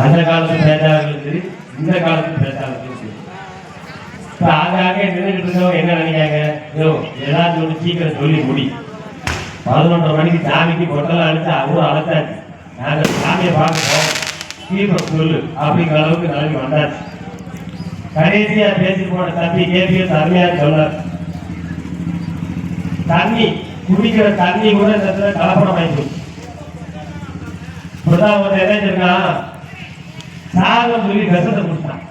அந்த காலத்து பேச்சாளர்களும் சரி, இந்த காலத்து பேச்சாளர்களும் சரி. இப்ப ஆகாக நின்றுகிட்டு இருக்கவங்க என்ன நினைக்காங்க, ஏதாச்சும் ஒன்று சீக்கிரம் சொல்லி முடி. 11:30 மணிக்கு சாமிக்கு பொட்டெல்லாம் அழைச்சா அவரும் அழைச்சாச்சு. நாங்கள் சாமியை பார்க்க போவோம், சீக்கிரம் சொல்லு அப்படிங்கிற அளவுக்கு நிலைமை வந்தாச்சு. கடைசியா பேசி போன தம்பி கேபிஎஸ் அருமையா சொன்னார், தண்ணி குடிக்கிற தண்ணி கூட இந்த இடத்துல கலப்படம் ஆயிடுச்சு. இப்பதான் ஒரு இணைஞ்சிருக்கான், சாகம் சொல்லி விஷத்தை குடிச்சான்.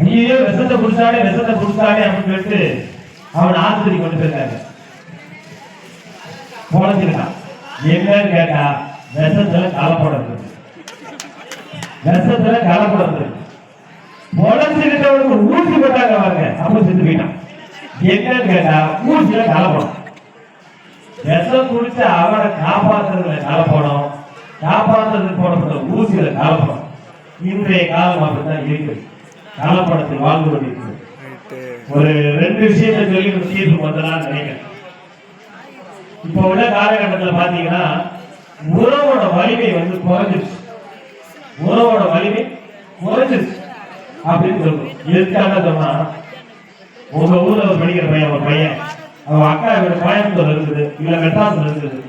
ஐயோ விஷத்தை குடிச்சானே அப்படின்னு சொல்லிட்டு அவன் ஆஸ்பத்திரி கொண்டு போயிருக்காங்க. பொழைச்சிருக்கான். என்னன்னு கேட்டா விஷத்துல கலப்படம் பொழைச்சுக்கிட்டவனுக்கு ஊசி போட்டாங்க பாருங்க, அப்ப செத்து போயிட்டான். என்னன்னு கேட்டா ஊசியில கலப்படம். விஷம் குடிச்ச அவனை காப்பாற்றுறதுல கலப்படம், காப்பாற்றுறதுக்கு போடப்பட்ட ஊசியில கலப்படம். இன்றைய காலம் அப்படித்தான் இருக்கு, கலப்படத்தில் வாழ்ந்து கொண்டிருக்கிறது. ஒரு 2 விஷயத்தை சொல்லி தீர்ப்பு வந்தலான்னு நினைக்கிறேன். இப்ப உள்ள காலகட்டத்தில் பாத்தீங்கன்னா உறவோட வலிமை குறைஞ்சிருச்சு. உறவோட வலிமை குறைஞ்சிருச்சு அப்படின்னு சொல்றோம். எதுக்காக சொன்னா, உங்க ஊர்ல ஒரு படிக்கிற பையன், ஒரு பையன் அவன் அக்கா வீடு கோயம்புத்தூர் இருக்குது, இல்ல மெட்ராஸ்ல இருக்குது.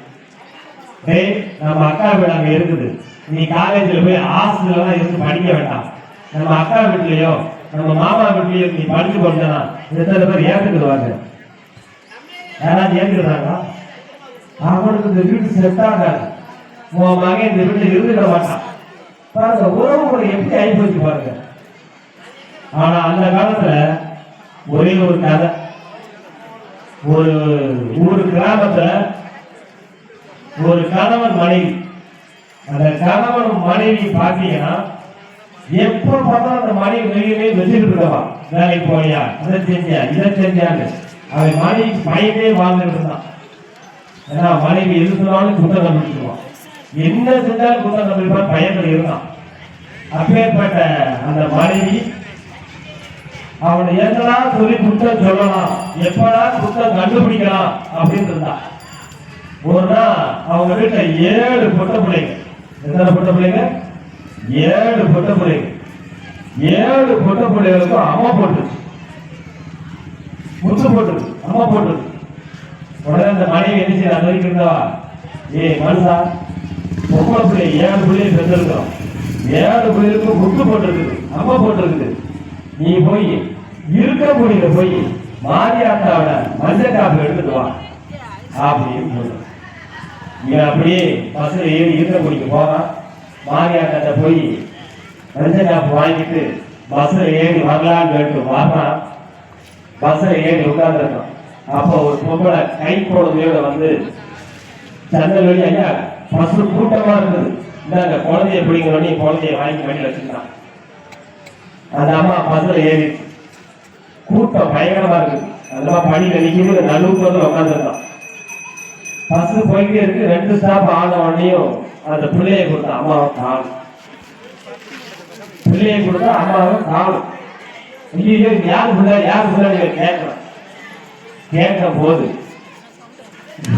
டேய், நம்ம அக்கா வீடு அங்க இருக்குது, நீ காலேஜ்ல போய் ஹாஸ்டல்ல இருந்து படிக்க வேண்டாம், நம்ம அக்கா வீட்லயோ நம்ம மாமா வீட்லயோ நீ படிச்சு போட்டா எத்தனை பேர் ஏற்றுக்குவாங்க? யாராவது ஏற்றுக்கிறாங்களா? அவனுக்கு இந்த வீடு செட் ஆகாது, உன் மகன் இந்த வீட்டுல இருந்துக்க மாட்டான். பாருங்க உறவு முறை எப்படி ஆயிப்போச்சு பாருங்க. ஆனா அந்த காலத்துல ஒரே ஒரு கதை, ஒரு கிராமத்துல ஒரு கணவன் மனைவி, அந்த கணவன் மனைவி பாத்தீங்கன்னா எப்ப பார்த்தாலும் அந்த மனைவி வெளியிலே வச்சுக்கிட்டு இருக்கவா, வேலைக்கு போயா, இதை செஞ்சான்னு அவன் மனைவி பயனே வாழ்ந்துட்டு இருந்தான். ஏன்னா மனைவி எது சொன்னாலும் குற்றம் கண்டுபிடிச்சிருவான், என்ன செஞ்சாலும் குற்றம் கண்டுபிடிப்பான், பயன்கள் இருந்தான். அப்பேற்பட்ட அந்த மனைவி அவனை என்னடா சொல்லி குற்றம் சொல்லலாம், எப்படா குற்றம் கண்டுபிடிக்கலாம் அப்படின்னு இருந்தான். ஒரு நாள் அவங்க வீட்டுல 7 பொட்ட பிள்ளைங்க. எத்தனை பொட்ட பிள்ளைங்க? 7 பொட்ட பிள்ளைங்க. 7 பொட்ட பிள்ளைகளுக்கும் அம்மா போட்டுருச்சு, முத்து போட்டுருக்கு, அம்மா போட்டுருக்கு. உடனே அந்த மனைவி என்ன செய்ய அந்த வரைக்கும் இருந்தவா, மனுஷா பொம்பளை பிள்ளை 7 பிள்ளையை பெற்றிருக்கிறோம், 7 பிள்ளைகளுக்கும் முத்து போட்டிருக்குது, அம்மா போட்டிருக்குது, நீ போய் இருக்க முடியல, போய் மாரியாத்தாவோட மஞ்சள் காப்பு எடுத்துட்டு வா அப்படின்னு சொல்ற. இவன் அப்படியே பஸ்ல ஏறி இருக்க முடிக்க போறான். மாரியாத்தாட்ட போய் மஞ்சள் காப்பு வாங்கிட்டு பஸ்ல ஏறி வரலான்னு கேட்டு வர்றான். பஸ்ல ஏறி உட்கார்ந்துருக்கான். அப்போ ஒரு பொம்பளை கை குழந்தையோட சந்தல் வழி, ஐயா பசு கூட்டமா இருக்குது, இந்த குழந்தைய பிடிக்கணும்னு குழந்தைய வாங்கி வண்டி வச்சுட்டான். அந்த அம்மா பஸ்ல ஏறி, கூட்டம் பயங்கரமா இருக்குது, அதெல்லாம் பணியில நிற்கிறது, நடுவுக்கு உட்காந்துருக்கான். பஸ் போயிட்டே இருக்கு. 2 ஸ்டாப் ஆன உடனேயும் அந்த பிள்ளையை கொடுத்தா அம்மாவை காணும், பிள்ளையை கொடுத்தா அம்மாவை காணும். ஐயோ யாரு பிள்ளை கேட்க போது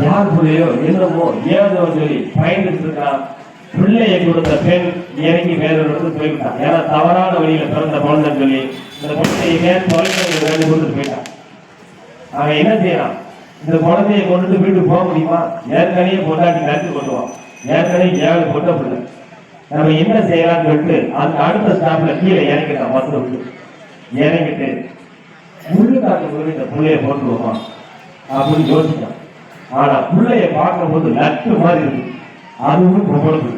யார் பிள்ளையோ என்னமோ ஏதோ சொல்லி பயந்துட்டு இருக்கான். பிள்ளையை கொடுத்த பெண் இறங்கி வேற இடத்துக்கு போய்விட்டான். ஏன்னா தவறான வழியில பிறந்த குழந்தைன்னு சொல்லி இந்த குழந்தைய தொலைக்காட்சி கொடுத்துட்டு போயிட்டான். அவன் என்ன செய்யறான், இந்த குழந்தைய கொண்டுட்டு வீட்டுக்கு போக முடியுமா? ஏற்கனவே பொண்டாட்டி கருத்து கொண்டுவான், ஏற்கனவே 7 பொட்ட பிள்ளை, நம்ம என்ன செய்யலாம்னு சொல்லிட்டு அந்த அடுத்த ஸ்டாப்ல கீழே இறங்கிட்டான். பஸ்ல விட்டு இறங்கிட்டு உள்ளுக்காட்டுக்குள்ள இந்த பிள்ளைய போட்டுருவான் அப்படின்னு யோசிச்சான். ஆனா பிள்ளைய பார்க்கும் போது நட்டு மாதிரி இருக்கு, அதுவும் பொம்பளை பிள்ளை.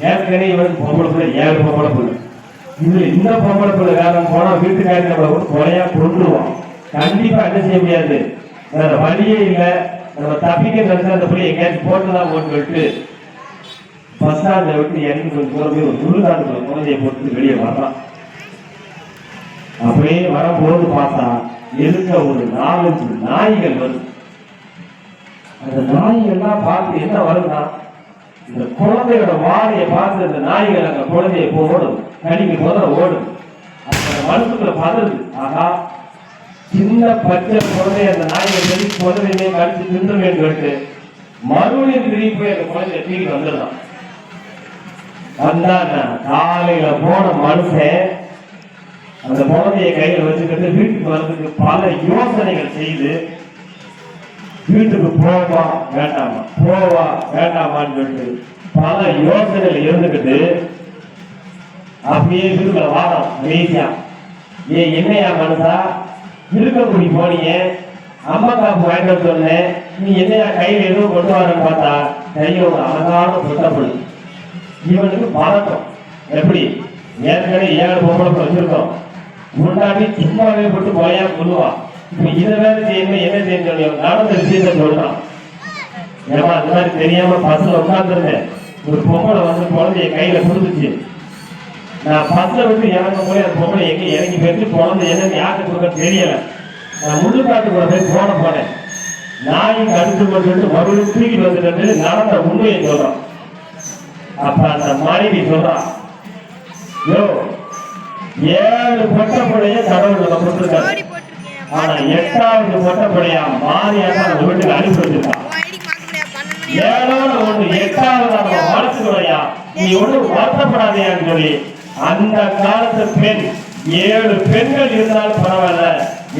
ஏற்கனவே இவனுக்கு பொம்பளை பிள்ளை 7 பொம்பளை பிள்ளை. இதுல இந்த பொம்பளை பிள்ளை வேற போனா வீட்டுக்காரி நம்மளை கூட கொலையா கொண்டுருவான். கண்டிப்பா என்ன செய்ய முடியாது, வேற வழியே இல்லை, நம்ம தப்பிக்க நினைச்சா அந்த பிள்ளை எங்கேயாச்சும் போட்டுதான் போட்டு விட்டு பஸ் ஸ்டாண்ட்ல விட்டு இறங்கி கொஞ்சம் போய் ஒரு முழுக்காட்டுக்குள்ள குழந்தைய போட்டு வெளியே வரலாம். அப்படியே வரும்போது பார்த்தா எதுக்க ஒரு 4 நாய்கள் வருது. அந்த நாய்கள்லாம் பார்த்து என்ன வருதுன்னா, இந்த குழந்தையோட வாழையை பார்த்து இந்த நாய்கள் அந்த குழந்தைய ஓடும், கடிக்கு முதல்ல ஓடும். அந்த மனசுக்குள்ள பதறது, ஆகா சின்ன பச்சை குழந்தைய அந்த நாய்கள் சொல்லி குழந்தையுமே கடிச்சு தின்றுமேன்னு கேட்டு மறுபடியும் திரும்பி போய் அந்த குழந்தைய தூக்கி வந்துடலாம். வந்தாங்க காலையில போன மனுஷன் அந்த குழந்தைய கையில வச்சுக்கிட்டு வீட்டுக்கு வர்றதுக்கு பல யோசனைகள் செய்து வீட்டுக்கு போவா வேண்டாமா போவா வேண்டாமான்னு சொல்லிட்டு பல யோசனைகள் இருந்துகிட்டு அப்படியே வீட்டுக்குள்ள வாரம் ரீதியா என்னையா மனசா இருக்கக்குடி போனீங்க அம்மா காப்பு வாங்கிட்டு சொன்னேன் நீ என்னையா கையில எதுவும் கொண்டு வரன்னு பார்த்தா கையில ஒரு அழகான புத்தப்படு இவனுக்கு பழக்கம் எப்படி ஏற்கனவே 7 பொம்பளை வச்சிருக்கோம் முன்னாடி சும்மாவே போட்டு போயா சொல்லுவா இப்ப இதை வேற செய்யணும் என்ன செய்யணும் நடந்த விஷயத்த சொல்றான் ஏமா அந்த மாதிரி தெரியாம பஸ்ல உட்கார்ந்துருந்தேன் ஒரு பொம்பளை வந்து குழந்தைய கையில கொடுத்துச்சு நான் பஸ்ல விட்டு இறங்கும் போய் அந்த பொம்பளை எங்க இறங்கி போயிட்டு குழந்தை என்னன்னு யாருக்கு கொடுக்க தெரியல நான் முள்ளுக்காட்டுக்குள்ள போய் போனேன் நாயும் கடுத்து சொல்லிட்டு மறுபடியும் தூக்கிட்டு வந்துட்டு நடந்த உண்மையை சொல்றான் அப்ப அந்த மனைவி சொல்றான் யோ 7 பொட்டப்படையே கடவுள் நம்ம கொடுத்துருக்காரு ஆனா 8வது பொட்டப்படையா மாறியாக நம்ம வீட்டுக்கு அனுப்பி வச்சிருக்கான் 7வது ஒண்ணு 8வது நம்ம வளர்த்துக்கலையா நீ ஒன்றும் வருத்தப்படாதையான்னு சொல்லி அந்த காலத்து பெண் 7 பெண்கள் இருந்தாலும் பரவாயில்ல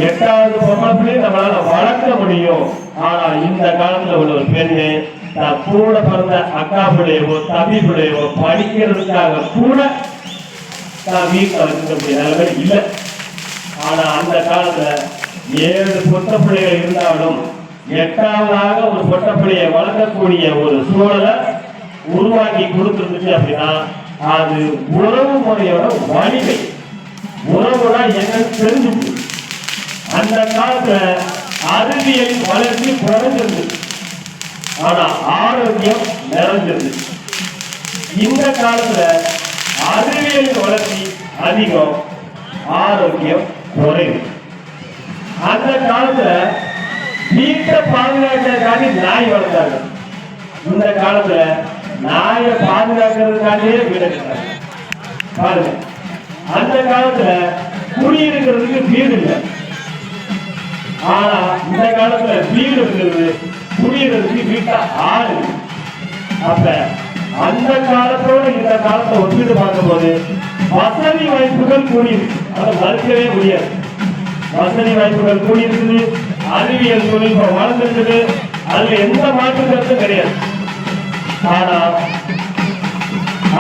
8வது பொம்பளை நம்மளால வளர்க்க முடியும் ஆனா இந்த காலத்துல உள்ள ஒரு பெண்ணு தான் கூட பிறந்த அக்கா பிள்ளையவோ தம்பி பிள்ளையவோ படிக்கிறதுக்காக கூட தான் வீட்டில் வச்சுக்கக்கூடிய நிலைமை இல்லை ஆனா அந்த காலத்துல 7 பொட்ட பிள்ளைகள் இருந்தாலும் 8வதாக ஒரு பொட்ட பிள்ளையை வளர்க்கக்கூடிய ஒரு சூழலை உருவாக்கி கொடுத்துருந்துச்சு அப்படின்னா அது உறவு முறையோட வலிமை உறவுனா என்னன்னு தெரிஞ்சுச்சு அந்த காலத்துல அறிவியல் வளர்ச்சி குறைஞ்சிருந்துச்சு ஆனா ஆரோக்கியம் நிறைஞ்சிருந்துச்சு இந்த காலத்துல அறிவியல் வளர்ச்சி அதிகம் ஆரோக்கியம் குறைவு அந்த காலத்துல வீட்டை பாதுகாக்கிறதுக்காண்டி நாய் வளர்த்தாங்க இந்த காலத்துல நாயை பாதுகாக்கிறதுக்காண்டியே வீடு கட்டாங்க பாருங்க அந்த காலத்துல குடியிருக்கிறதுக்கு வீடு இல்லை ஆனா இந்த காலத்துல வீடு இருக்கிறது குடியிருக்கிறதுக்கு வீட்டை ஆடு அப்ப அந்த காலத்தோட இந்த காலத்தை ஒப்பிட்டு பார்க்கும் போது வசதி வாய்ப்புகள் கூடியிருக்கு அதை மறுக்கவே முடியாது வசதி வாய்ப்புகள் கூடியிருக்குது அறிவியல் தொழில்நுட்பம் வளர்ந்துருக்குது அதுல எந்த மாற்று கருத்தும் கிடையாது ஆனா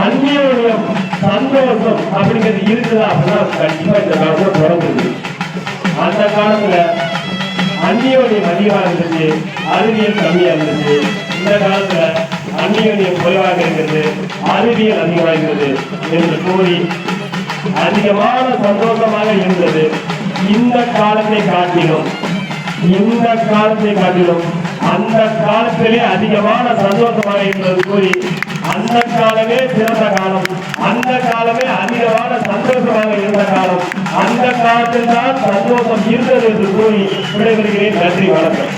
அந்நியோட சந்தோஷம் அப்படிங்கிறது இருக்குதா அப்படின்னா கண்டிப்பா இந்த காலத்துல பிறந்தது அந்த காலத்துல அந்நியோடைய அதிகமா இருந்துச்சு அறிவியல் கம்மியா இருந்துச்சு இந்த காலத்துல அந்நியோனியம் குறைவாக இருக்கிறது அறிவியல் அதிகமாக இருக்கிறது என்று கூறி அதிகமான சந்தோஷமாக இருந்தது இந்த காலத்தை காட்டிலும் அந்த காலத்திலே அதிகமான சந்தோஷமாக இருந்தது கூறி அந்த காலமே சிறந்த காலம் அந்த காலமே அதிகமான சந்தோஷமாக இருந்த காலம் அந்த காலத்தில் தான் சந்தோஷம் இருந்தது என்று கூறி விடைபெறுகிறேன் நன்றி வணக்கம்